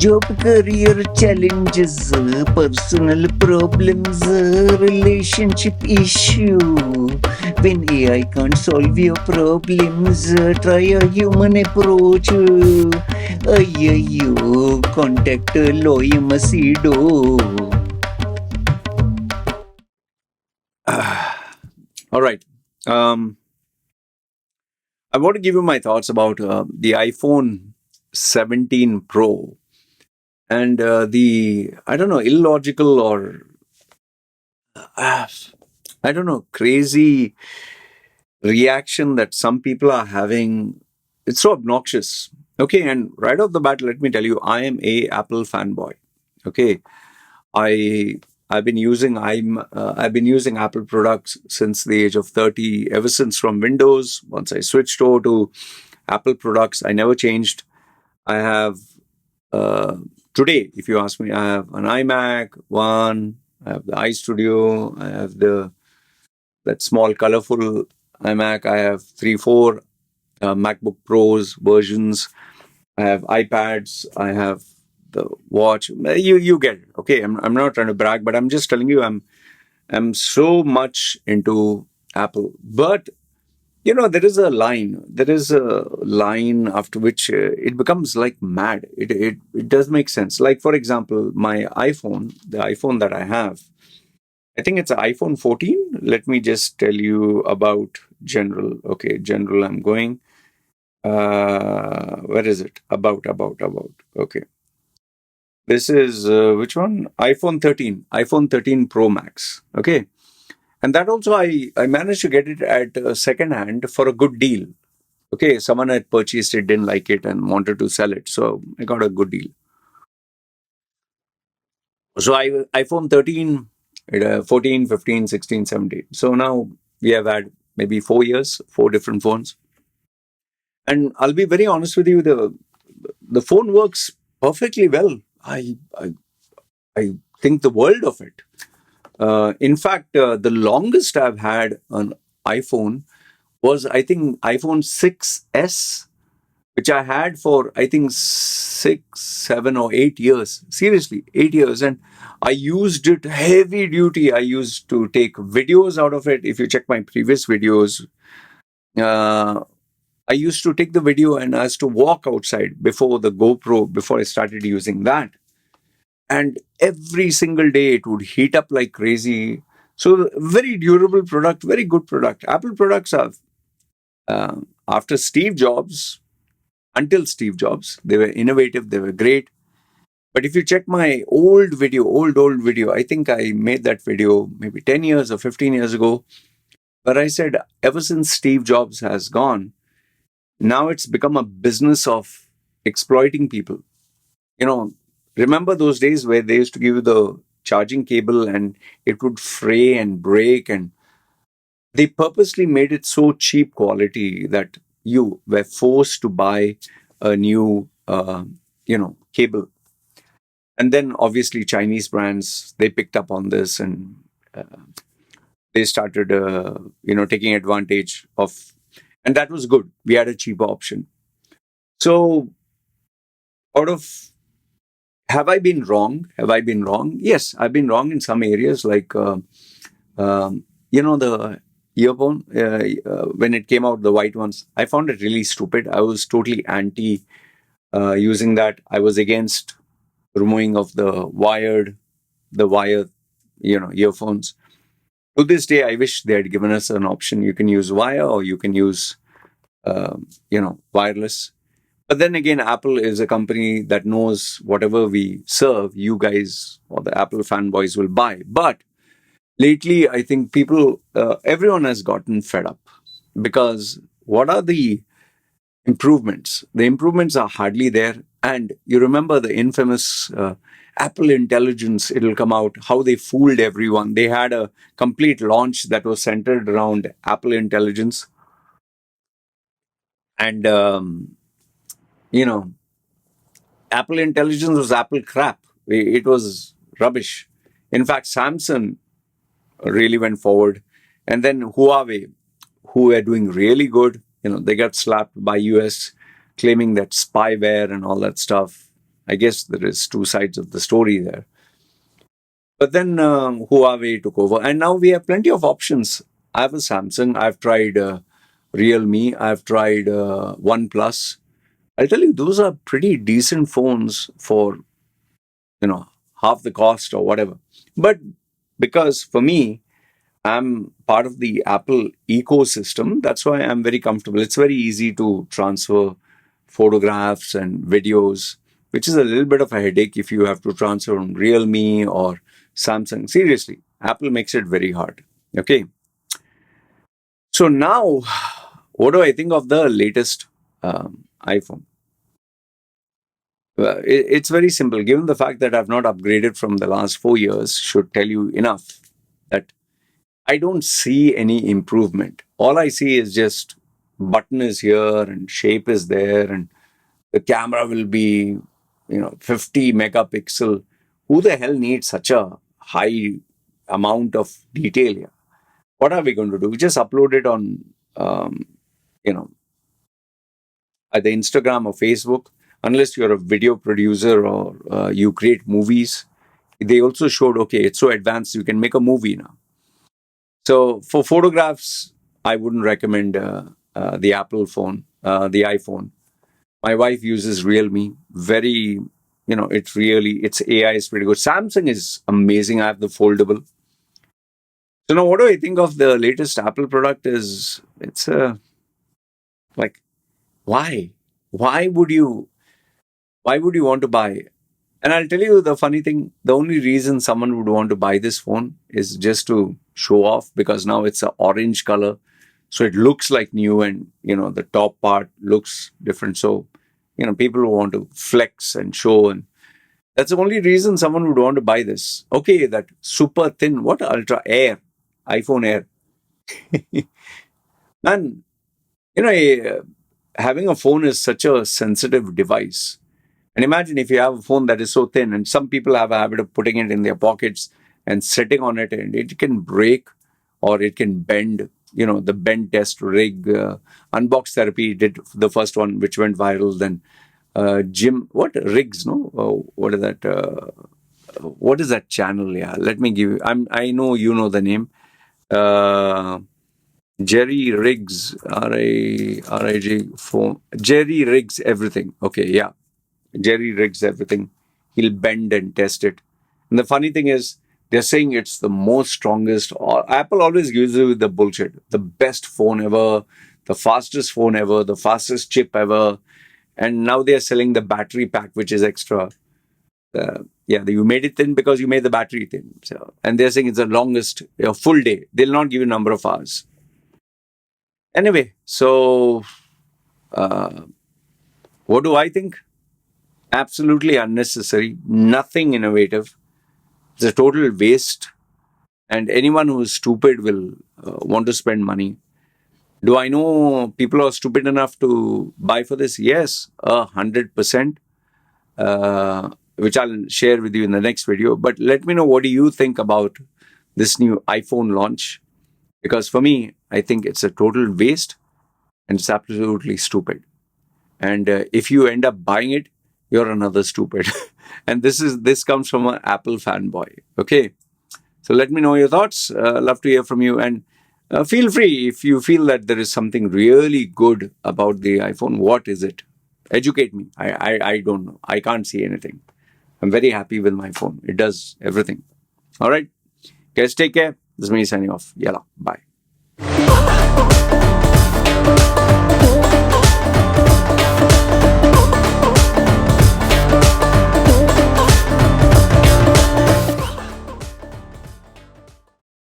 Job, career challenges, personal problems, relationship issue. When AI can't solve your problems, try a human approach. Ayyo, contact Loy Machedo. All right. I want to give you my thoughts about the iPhone 17 Pro and the, I don't know, illogical or, uh, I don't know, crazy reaction that some people are having. It's so obnoxious. Okay. And right off the bat, let me tell you, I am a Apple fanboy. Okay. I I've been using Apple products since the age of 30, ever since from Windows. Once I switched over to Apple products, I never changed. I have uh, today, if you ask me, I have an iMac one, I have the iStudio, I have the that small colorful iMac, I have 3, 4 MacBook Pros versions, I have iPads, I have the watch. You get it. Okay, I'm not trying to brag, but I'm just telling you I'm so much into Apple. But there is a line after which it becomes like mad. It does make sense. Like for example, my iPhone, the iPhone that I have, I think it's an iPhone 14. Let me just tell you about general. Okay, general, I'm going. Where is it? About. Okay, this is which one? iPhone 13, iPhone 13 Pro Max. Okay, and that also I managed to get it at second hand for a good deal. Okay, someone had purchased it, didn't like it, and wanted to sell it, so I got a good deal. So iPhone 13, 14, 15, 16, 17. So now we have had maybe 4 years, 4 different phones, and I'll be very honest with you, the phone works perfectly well. I think the world of it. In fact, the longest I've had an iPhone was, I think, iPhone 6S, which I had for, I think, 6, 7 or 8 years. Seriously, 8 years. And I used it heavy duty. I used to take videos out of it. If you check my previous videos, uh, I used to take the video and I used to walk outside before the GoPro, before I started using that. And every single day it would heat up like crazy. So, very durable product, very good product. Apple products are, after Steve Jobs, until Steve Jobs, they were innovative, they were great. But if you check my old video, old video, I think I made that video maybe 10 years or 15 years ago, where I said, ever since Steve Jobs has gone, now it's become a business of exploiting people. You know, remember those days where they used to give you the charging cable and it would fray and break, and they purposely made it so cheap quality that you were forced to buy a new, cable. And then obviously Chinese brands, they picked up on this, and uh, they started, taking advantage of, and that was good. We had a cheaper option. So out of, have I been wrong? Have I been wrong? Yes, I've been wrong in some areas, like, the earphone, when it came out, the white ones, I found it really stupid. I was totally anti using that. I was against removing of the wire, earphones. To this day, I wish they had given us an option. You can use wire or you can use, wireless. But then again, Apple is a company that knows whatever we serve, you guys or the Apple fanboys will buy. But lately, I think everyone has gotten fed up, because what are the improvements? The improvements are hardly there. And you remember the infamous Apple Intelligence, it'll come out, how they fooled everyone. They had a complete launch that was centered around Apple Intelligence. And, Apple Intelligence was Apple crap. It was rubbish. In fact, Samsung really went forward. And then Huawei, who were doing really good, they got slapped by US, claiming that spyware and all that stuff. I guess there is two sides of the story there. But then Huawei took over, and now we have plenty of options. I have a Samsung. I've tried Realme. I've tried OnePlus. I'll tell you, those are pretty decent phones for half the cost or whatever. But because for me, I'm part of the Apple ecosystem, that's why I'm very comfortable. It's very easy to transfer photographs and videos, which is a little bit of a headache if you have to transfer on Realme or Samsung. Seriously, Apple makes it very hard. Okay. So now, what do I think of the latest iPhone? It's very simple. Given the fact that I've not upgraded from the last 4 years, should tell you enough that I don't see any improvement. All I see is just button is here and shape is there and the camera will be 50 megapixel. Who the hell needs such a high amount of detail here? What are we going to do? We just upload it on either Instagram or Facebook. Unless you're a video producer or you create movies, they also showed, okay, it's so advanced you can make a movie now. So for photographs, I wouldn't recommend the Apple phone, the iPhone. My wife uses Realme. Very, its AI is pretty good. Samsung is amazing. I have the foldable. So now what do I think of the latest Apple product is, it's like, why? Why would you want to buy? And I'll tell you the funny thing, the only reason someone would want to buy this phone is just to show off, because now it's an orange color. So it looks like new and, the top part looks different. So, people who want to flex and show, and that's the only reason someone would want to buy this. Okay, that super thin, what, Ultra Air, iPhone Air. And, having a phone is such a sensitive device. And imagine if you have a phone that is so thin, and some people have a habit of putting it in their pockets and sitting on it, and it can break or it can bend. The bend test rig, Unbox Therapy did the first one, which went viral. Then Riggs, no? What is that? What is that channel? Yeah, let me give you. I know you know the name. Jerry Riggs, R-I-G phone. Jerry Riggs everything. Okay, yeah. Jerry rigs everything. He'll bend and test it. And the funny thing is, they're saying it's the most strongest. Apple always gives you the bullshit. The best phone ever, the fastest phone ever, the fastest chip ever. And now they're selling the battery pack, which is extra. You made it thin because you made the battery thin. So, and they're saying it's the longest, full day. They'll not give you a number of hours. Anyway, so what do I think? Absolutely unnecessary, nothing innovative. It's a total waste. And anyone who is stupid will want to spend money. Do I know people who are stupid enough to buy for this? Yes, 100%, which I'll share with you in the next video. But let me know, what do you think about this new iPhone launch? Because for me, I think it's a total waste and it's absolutely stupid. And if you end up buying it, you're another stupid. And this comes from an Apple fanboy. Okay. So let me know your thoughts. Love to hear from you. And feel free, if you feel that there is something really good about the iPhone, what is it? Educate me. I don't know. I can't see anything. I'm very happy with my phone. It does everything. All right. Guys, take care. This is me signing off. Yalla. Bye.